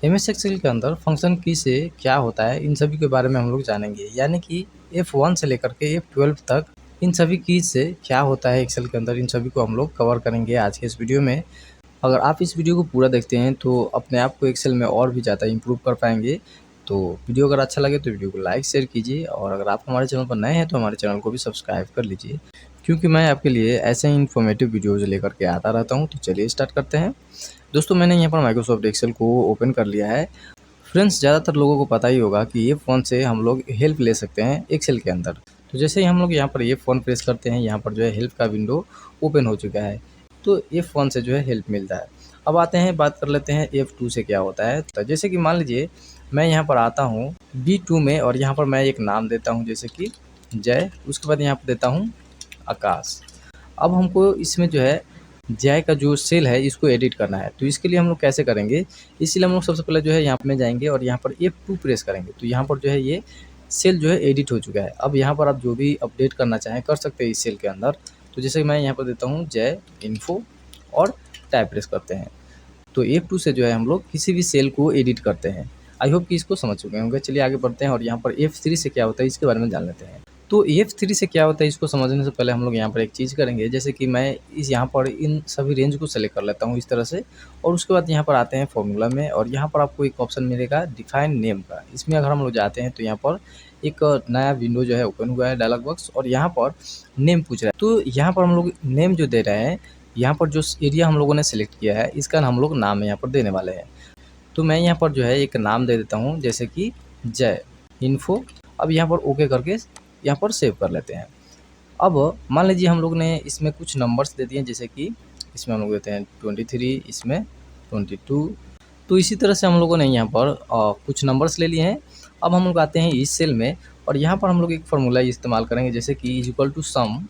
MS Excel के अंदर function की से क्या होता है, इन सभी के बारे में हम लोग जानेंगे। यानी कि F1 से लेकर के F12 तक इन सभी की से क्या होता है एक्सेल के अंदर, इन सभी को हम लोग कवर करेंगे आज के इस वीडियो में। अगर आप इस वीडियो को पूरा देखते हैं तो अपने आप को एक्सेल में और भी ज़्यादा इम्प्रूव कर पाएंगे। तो वीडियो अगर अच्छा लगे तो वीडियो को लाइक शेयर कीजिए, और अगर आप हमारे चैनल पर नए हैं तो हमारे चैनल को भी सब्सक्राइब कर लीजिए, क्योंकि मैं आपके लिए ऐसे ही इन्फॉर्मेटिव वीडियोज़ लेकर के आता रहता हूँ। तो चलिए स्टार्ट करते हैं। दोस्तों, मैंने यहाँ पर माइक्रोसॉफ्ट एक्सेल को ओपन कर लिया है। फ्रेंड्स, ज़्यादातर लोगों को पता ही होगा कि ये फ़ोन से हम लोग हेल्प ले सकते हैं एक्सेल के अंदर। तो जैसे ही हम लोग यहाँ पर ये फ़ोन प्रेस करते हैं, यहाँ पर जो है हेल्प का विंडो ओपन हो चुका है। तो ये फ़ोन से जो है हेल्प मिलता है। अब आते हैं, बात कर लेते हैं F2 से क्या होता है। तो जैसे कि मान लीजिए मैं यहाँ पर आता हूँ B2 में, और यहाँ पर मैं एक नाम देता हूँ जैसे कि जय, उसके बाद यहाँ पर देता हूँ आकाश। अब हमको इसमें जो है जय का जो सेल है इसको एडिट करना है। तो इसके लिए हम लोग कैसे करेंगे, इसीलिए हम लोग सबसे पहले जो है यहाँ में जाएंगे और यहाँ पर F2 प्रेस करेंगे। तो यहाँ पर जो है ये सेल जो है एडिट हो चुका है। अब यहाँ पर आप जो भी अपडेट करना चाहें कर सकते हैं इस सेल के अंदर। तो जैसे मैं यहाँ पर देता हूँ जय इन्फो और टैब प्रेस करते हैं। तो F2 से जो है हम लोग किसी भी सेल को एडिट करते हैं। आई होप कि इसको समझ चुके होंगे। चलिए आगे बढ़ते हैं और यहाँ पर F3 से क्या होता है इसके बारे में जान लेते हैं। तो F3 से क्या होता है इसको समझने से पहले हम लोग यहाँ पर एक चीज़ करेंगे। जैसे कि मैं इस यहाँ पर इन सभी रेंज को सेलेक्ट कर लेता हूँ इस तरह से, और उसके बाद यहाँ पर आते हैं फॉर्मूला में, और यहाँ पर आपको एक ऑप्शन मिलेगा डिफाइन नेम का। इसमें अगर हम लोग जाते हैं तो यहाँ पर एक नया विंडो जो है ओपन हुआ है, डायलॉग बॉक्स, और यहाँ पर नेम पूछ रहा है। तो यहाँ पर हम लोग नेम जो दे रहे हैं, यहाँ पर जो एरिया हम लोगों ने सेलेक्ट किया है इसका हम लोग नाम यहाँ पर देने वाले हैं। तो मैं यहाँ पर जो है एक नाम दे देता हूँ जैसे कि जय इन्फो। अब यहाँ पर ओके करके यहाँ पर सेव कर लेते हैं। अब मान लीजिए हम लोग ने इसमें कुछ नंबर्स दे दिए, जैसे कि इसमें हम लोग देते हैं 23, इसमें 22। तो इसी तरह से हम लोगों ने यहाँ पर कुछ नंबर्स ले लिए हैं। अब हम लोग आते हैं इस सेल में, और यहाँ पर हम लोग एक फार्मूला इस्तेमाल करेंगे जैसे कि is equal to some,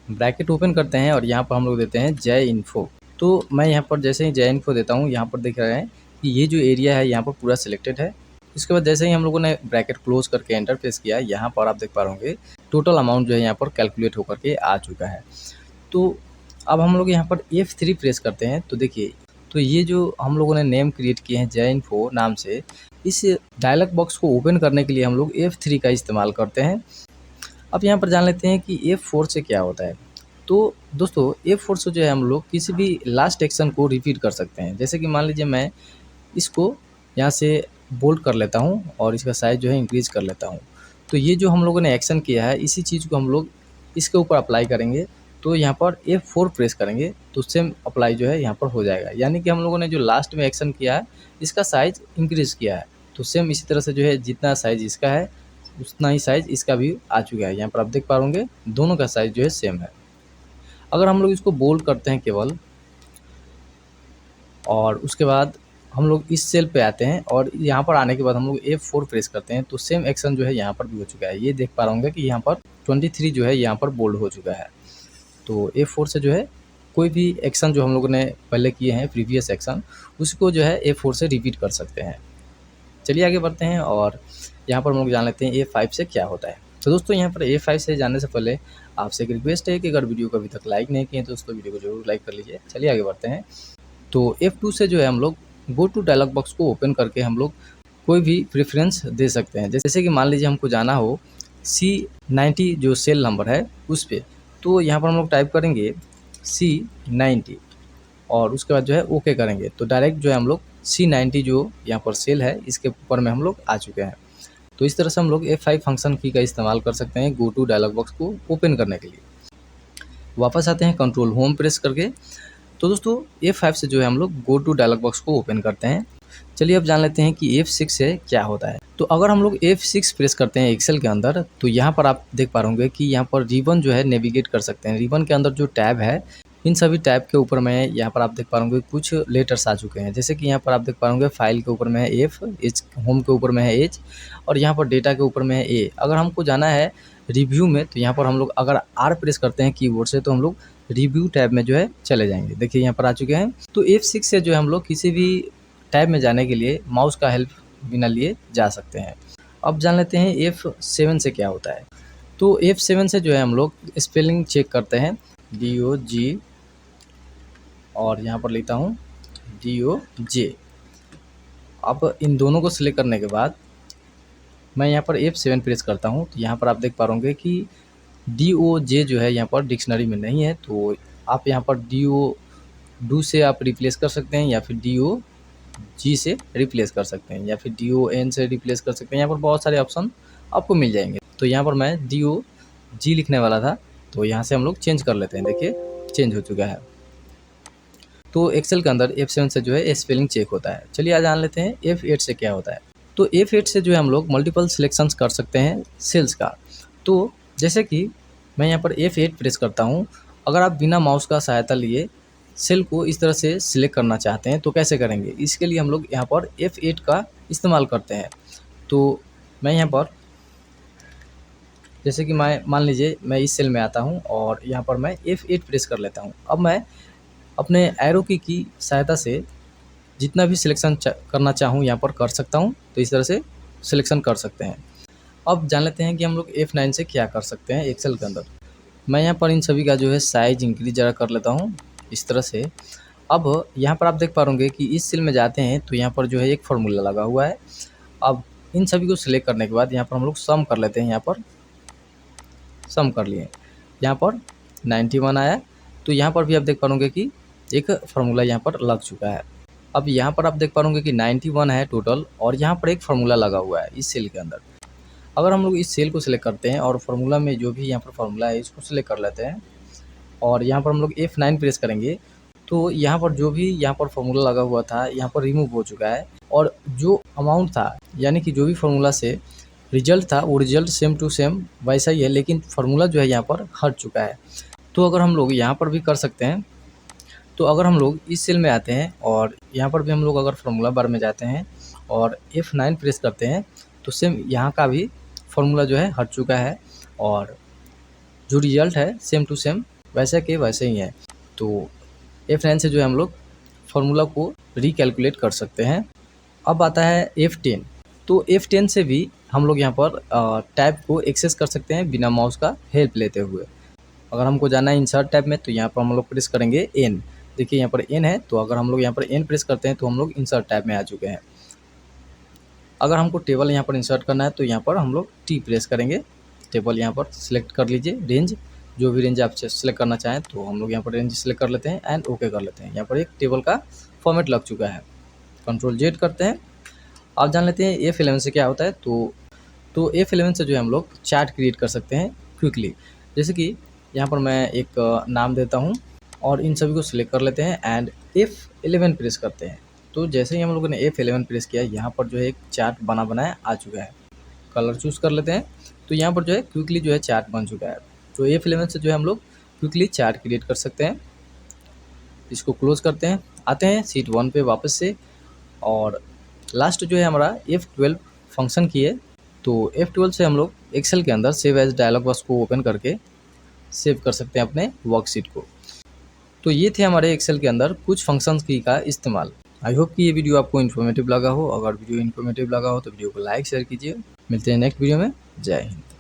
bracket open करते हैं और यहाँ पर हम लोग देते हैं जय इन्फो। तो मैं यहाँ पर जैसे ही जय इन्फो देता हूँ, यहाँ पर देख रहे हैं कि ये जो एरिया है यहाँ पर पूरा सिलेक्टेड है। इसके बाद जैसे ही हम लोगों ने ब्रैकेट क्लोज करके एंटर प्रेस किया, यहाँ पर आप देख पा रहे होंगे टोटल अमाउंट जो है यहाँ पर कैलकुलेट होकर के आ चुका है। तो अब हम लोग यहाँ पर F3 प्रेस करते हैं। तो देखिए, तो ये जो हम लोगों ने नेम क्रिएट किए हैं जय इन्फो नाम से, इस डायलॉग बॉक्स को ओपन करने के लिए हम लोग F3 का इस्तेमाल करते हैं। अब यहाँ पर जान लेते हैं कि F4 से क्या होता है। तो दोस्तों, F4 से जो है हम लोग किसी भी लास्ट एक्शन को रिपीट कर सकते हैं। जैसे कि मान लीजिए मैं इसको यहाँ से बोल्ड कर लेता हूँ और इसका साइज़ जो है इंक्रीज़ कर लेता हूँ। तो ये जो हम लोगों ने एक्शन किया है इसी चीज़ को हम लोग इसके ऊपर अप्लाई करेंगे। तो यहाँ पर F4 प्रेस करेंगे तो सेम अप्लाई जो है यहाँ पर हो जाएगा। यानी कि हम लोगों ने जो लास्ट में एक्शन किया है इसका साइज़ इंक्रीज़ किया है। तो सेम इसी तरह से जो है जितना साइज़ इसका है उतना ही साइज़ इसका भी आ चुका है। यहाँ पर आप देख पा होंगे दोनों का साइज़ जो है सेम है। अगर हम लोग इसको बोल्ड करते हैं केवल, और उसके बाद हम लोग इस सेल पे आते हैं और यहाँ पर आने के बाद हम लोग F4 प्रेस करते हैं, तो सेम एक्शन जो है यहाँ पर भी हो चुका है। ये देख पा रहे होंगे कि यहाँ पर 23 जो है यहाँ पर बोल्ड हो चुका है। तो F4 से जो है कोई भी एक्शन जो हम लोगों ने पहले किए हैं प्रीवियस एक्शन, उसको जो है F4 से रिपीट कर सकते हैं। चलिए आगे बढ़ते हैं और यहाँ पर हम लोग जान लेते हैं A5 से क्या होता है। तो दोस्तों, यहाँ पर A5 से जानने से पहले आपसे एक रिक्वेस्ट है कि अगर वीडियो को अभी तक लाइक नहीं किए तो दोस्तों वीडियो को जरूर लाइक कर लीजिए। चलिए आगे बढ़ते हैं। तो F2 से जो है हम लोग गो टू डायलॉग बॉक्स को ओपन करके हम लोग कोई भी प्रेफरेंस दे सकते हैं। जैसे कि मान लीजिए हमको जाना हो C90 जो सेल नंबर है उस पर, तो यहाँ पर हम लोग टाइप करेंगे C90 और उसके बाद जो है ओके करेंगे। तो डायरेक्ट जो है हम लोग C90 जो यहाँ पर सेल है इसके ऊपर में हम लोग आ चुके हैं। तो इस तरह से हम लोग F5 फंक्शन की का इस्तेमाल कर सकते हैं गो टू डायलॉग बॉक्स को ओपन करने के लिए। वापस आते हैं कंट्रोल होम प्रेस करके। तो दोस्तों, F5 से जो है हम लोग गो टू डायलॉग बॉक्स को ओपन करते हैं। चलिए अब जान लेते हैं कि F6 से क्या होता है। तो अगर हम लोग F6 प्रेस करते हैं एक्सेल के अंदर, तो यहाँ पर आप देख पा रहे होंगे कि यहाँ पर रिबन जो है नेविगेट कर सकते हैं। रिबन के अंदर जो टैब है, इन सभी टैब के ऊपर में यहाँ पर आप देख पा होंगे कुछ लेटर्स आ चुके हैं। जैसे कि यहाँ पर आप देख पा होंगे फाइल के ऊपर में है F, एच होम के ऊपर में है H, और यहाँ पर डेटा के ऊपर में है A। अगर हमको जाना है रिव्यू में, तो यहाँ पर हम लोग अगर R प्रेस करते हैं कीबोर्ड से, तो हम लोग रिव्यू टैब में जो है चले जाएंगे। देखिए यहाँ पर आ चुके हैं। तो F6 से जो है हम लोग किसी भी टैब में जाने के लिए माउस का हेल्प बिना लिए जा सकते हैं। अब जान लेते हैं F7 से क्या होता है। तो F7 से जो है हम लोग स्पेलिंग चेक करते हैं DOG, और यहाँ पर लिखता हूँ DOJ। अब इन दोनों को सिलेक्ट करने के बाद मैं यहाँ पर F7 प्रेस करता हूँ, तो यहाँ पर आप देख पा रहे होंगे कि DOJ जो है यहाँ पर डिक्शनरी में नहीं है, तो आप यहाँ पर DO से आप रिप्लेस कर सकते हैं, या फिर DOG से रिप्लेस कर सकते हैं, या फिर DON से रिप्लेस कर सकते हैं। यहाँ पर बहुत सारे ऑप्शन आपको मिल जाएंगे। तो यहाँ पर मैं DOG लिखने वाला था, तो यहाँ से हम लोग चेंज कर लेते हैं। देखिए चेंज हो चुका है। तो एक्सेल के अंदर F7 से जो है स्पेलिंग चेक होता है। चलिए आज जान लेते हैं F8 से क्या होता है। तो F8 से जो है हम लोग मल्टीपल सिलेक्शंस कर सकते हैं सेल्स का। तो जैसे कि मैं यहाँ पर F8 प्रेस करता हूँ, अगर आप बिना माउस का सहायता लिए सेल को इस तरह से सिलेक्ट करना चाहते हैं तो कैसे करेंगे, इसके लिए हम लोग यहाँ पर F8 का इस्तेमाल करते हैं। तो मैं यहाँ पर जैसे कि मैं मान लीजिए मैं इस सेल में आता हूँ और यहाँ पर मैं F8 प्रेस कर लेता हूँ। अब मैं अपने एरो की सहायता से जितना भी सिलेक्शन करना चाहूँ यहाँ पर कर सकता हूँ। तो इस तरह से सिलेक्शन कर सकते हैं। अब जान लेते हैं कि हम लोग F9 से क्या कर सकते हैं एक्सेल के अंदर। मैं यहाँ पर इन सभी का जो है साइज इंक्रीज ज़रा कर लेता हूँ इस तरह से। अब यहाँ पर आप देख पा रहे कि इस सेल में जाते हैं तो यहाँ पर जो है एक फार्मूला लगा हुआ है। अब इन सभी को सिलेक्ट करने के बाद यहाँ पर हम लोग सम कर लेते हैं। यहाँ पर सम कर लिए, यहाँ पर 91 आया। तो यहाँ पर भी आप देख पा रहे कि एक फार्मूला यहाँ पर लग चुका है। अब यहाँ पर आप देख पा रहे कि 91 है टोटल, और यहाँ पर एक फार्मूला लगा हुआ है इस सेल के अंदर। अगर हम लोग इस सेल को सिलेक्ट करते हैं और फार्मूला में जो भी यहाँ पर फार्मूला है इसको सिलेक्ट कर लेते हैं, और यहाँ पर हम लोग F9 प्रेस करेंगे, तो यहाँ पर जो भी यहाँ पर फार्मूला लगा हुआ था यहाँ पर रिमूव हो चुका है। और जो अमाउंट था, यानी कि जो भी फार्मूला से रिजल्ट था वो रिजल्ट सेम टू सेम वैसा ही है, लेकिन फार्मूला जो है यहाँ पर हट चुका है। तो अगर हम लोग यहाँ पर भी कर सकते हैं, तो अगर हम लोग इस सेल में आते हैं और यहाँ पर भी हम लोग अगर फार्मूला बार में जाते हैं और F9 प्रेस करते हैं, तो सेम यहाँ का भी फार्मूला जो है हट चुका है, और जो रिजल्ट है सेम टू सेम वैसे के वैसे ही है। तो F9 से जो है हम लोग फार्मूला को रिकैलकुलेट कर सकते हैं। अब आता है F10। तो F10 से भी हम लोग यहाँ पर टैब को एक्सेस कर सकते हैं बिना माउस का हेल्प लेते हुए। अगर हमको जाना है इंसर्ट टैब में, तो यहाँ पर हम लोग प्रेस करेंगे N। देखिए यहाँ पर N है, तो अगर हम लोग यहाँ पर N प्रेस करते हैं तो हम लोग इंसर्ट टैब में आ चुके हैं। अगर हमको टेबल यहाँ पर इंसर्ट करना है तो यहाँ पर हम लोग T प्रेस करेंगे। टेबल यहाँ पर सिलेक्ट कर लीजिए, रेंज जो भी रेंज आप सिलेक्ट करना चाहें, तो हम लोग यहाँ पर रेंज सिलेक्ट कर लेते हैं एंड ओके कर लेते हैं। यहाँ पर एक टेबल का फॉर्मेट लग चुका है। Ctrl Z करते हैं। आप जान लेते हैं F11 से क्या होता है। तो F11 से जो है हम लोग चार्ट क्रिएट कर सकते हैं क्विकली। जैसे कि यहाँ पर मैं एक नाम देता हूँ और इन सभी को सिलेक्ट कर लेते हैं एंड F11 प्रेस करते हैं। तो जैसे ही हम लोगों ने F11 प्रेस किया, यहाँ पर जो है एक चार्ट बनाया आ चुका है। कलर चूज़ कर लेते हैं, तो यहाँ पर जो है क्विकली जो है चार्ट बन चुका है। तो F11 से जो है हम लोग क्विकली चार्ट क्रिएट कर सकते हैं। इसको क्लोज करते हैं, आते हैं शीट 1 पे वापस से, और लास्ट जो है हमारा F12 फंक्शन की है। तो F12 से हम लोग एक्सेल के अंदर सेव एज डायलॉग बॉक्स को ओपन करके सेव कर सकते हैं अपने वर्कशीट को। तो ये थे हमारे एक्सेल के अंदर कुछ फंक्शंस की का इस्तेमाल। आई होप कि ये वीडियो आपको इन्फॉर्मेटिव लगा हो। अगर वीडियो इन्फॉर्मेटिव लगा हो तो वीडियो को लाइक शेयर कीजिए। मिलते हैं नेक्स्ट वीडियो में। जय हिंद।